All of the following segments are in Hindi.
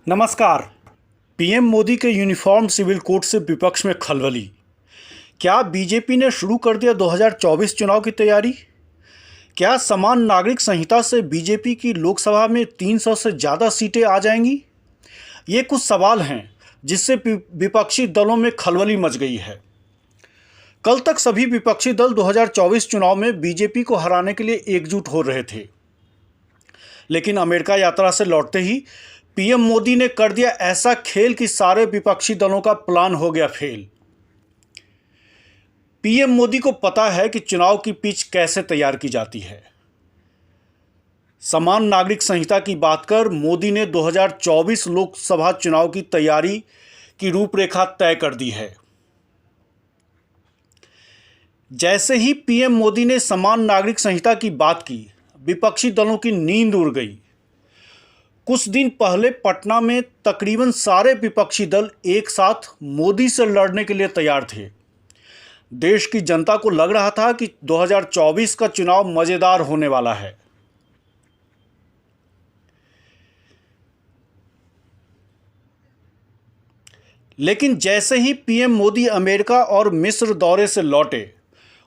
नमस्कार। पीएम मोदी के यूनिफॉर्म सिविल कोड से विपक्ष में खलबली। क्या बीजेपी ने शुरू कर दिया 2024 चुनाव की तैयारी? क्या समान नागरिक संहिता से बीजेपी की लोकसभा में 300 से ज़्यादा सीटें आ जाएंगी? ये कुछ सवाल हैं जिससे विपक्षी दलों में खलबली मच गई है। कल तक सभी विपक्षी दल 2024 चुनाव में बीजेपी को हराने के लिए एकजुट हो रहे थे, लेकिन अमेरिका यात्रा से लौटते ही पीएम मोदी ने कर दिया ऐसा खेल कि सारे विपक्षी दलों का प्लान हो गया फेल। पीएम मोदी को पता है कि चुनाव की पिच कैसे तैयार की जाती है। समान नागरिक संहिता की बात कर मोदी ने 2024 लोकसभा चुनाव की तैयारी की रूपरेखा तय कर दी है। जैसे ही पीएम मोदी ने समान नागरिक संहिता की बात की, विपक्षी दलों की नींद उड़ गई। कुछ दिन पहले पटना में तकरीबन सारे विपक्षी दल एक साथ मोदी से लड़ने के लिए तैयार थे। देश की जनता को लग रहा था कि 2024 का चुनाव मजेदार होने वाला है। लेकिन जैसे ही पीएम मोदी अमेरिका और मिस्र दौरे से लौटे,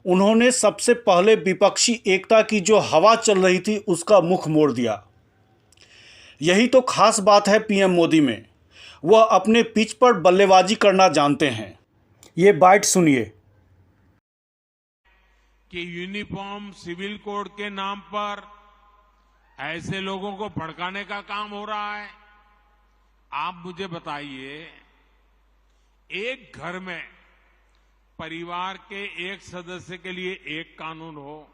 उन्होंने सबसे पहले विपक्षी एकता की जो हवा चल रही थी उसका मुख मोड़ दिया। यही तो खास बात है पीएम मोदी में, वह अपने पिच पर बल्लेबाजी करना जानते हैं। ये बाइट सुनिए। कि यूनिफॉर्म सिविल कोड के नाम पर ऐसे लोगों को भड़काने का काम हो रहा है। आप मुझे बताइए, एक घर में परिवार के एक सदस्य के लिए एक कानून हो,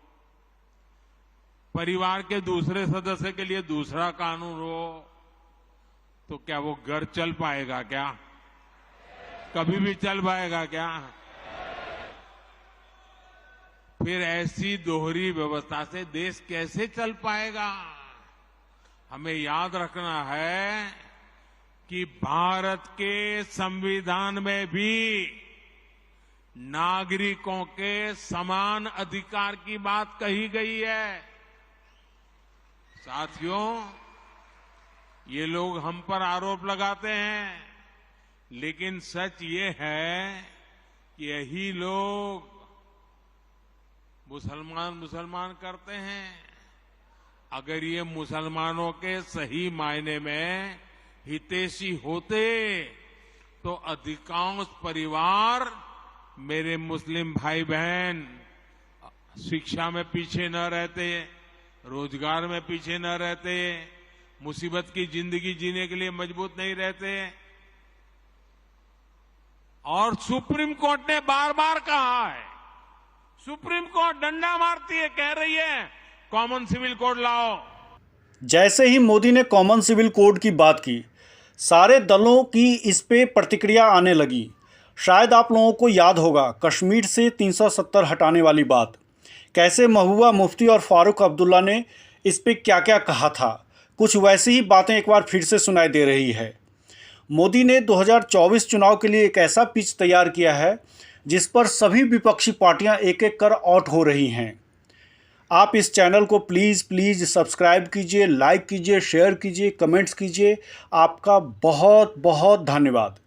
परिवार के दूसरे सदस्य के लिए दूसरा कानून हो, तो क्या वो घर चल पाएगा? क्या कभी भी चल पाएगा क्या? फिर ऐसी दोहरी व्यवस्था से देश कैसे चल पाएगा? हमें याद रखना है कि भारत के संविधान में भी नागरिकों के समान अधिकार की बात कही गई है। साथियों, ये लोग हम पर आरोप लगाते हैं, लेकिन सच ये है कि यही लोग मुसलमान करते हैं। अगर ये मुसलमानों के सही मायने में हितैषी होते तो अधिकांश परिवार, मेरे मुस्लिम भाई बहन, शिक्षा में पीछे न रहते, रोजगार में पीछे न रहते, मुसीबत की जिंदगी जीने के लिए मजबूत नहीं रहते। और सुप्रीम कोर्ट ने बार बार कहा है, सुप्रीम कोर्ट डंडा मारती है, कह रही है कॉमन सिविल कोड लाओ। जैसे ही मोदी ने कॉमन सिविल कोड की बात की, सारे दलों की इस पे प्रतिक्रिया आने लगी। शायद आप लोगों को याद होगा कश्मीर से 370 हटाने वाली बात, कैसे महबूबा मुफ्ती और फारूक अब्दुल्ला ने इस पे क्या क्या कहा था। कुछ वैसी ही बातें एक बार फिर से सुनाई दे रही है। मोदी ने 2024 चुनाव के लिए एक ऐसा पिच तैयार किया है जिस पर सभी विपक्षी पार्टियां एक एक कर आउट हो रही हैं। आप इस चैनल को प्लीज़ सब्सक्राइब कीजिए, लाइक कीजिए, शेयर कीजिए, कमेंट्स कीजिए। आपका बहुत बहुत धन्यवाद।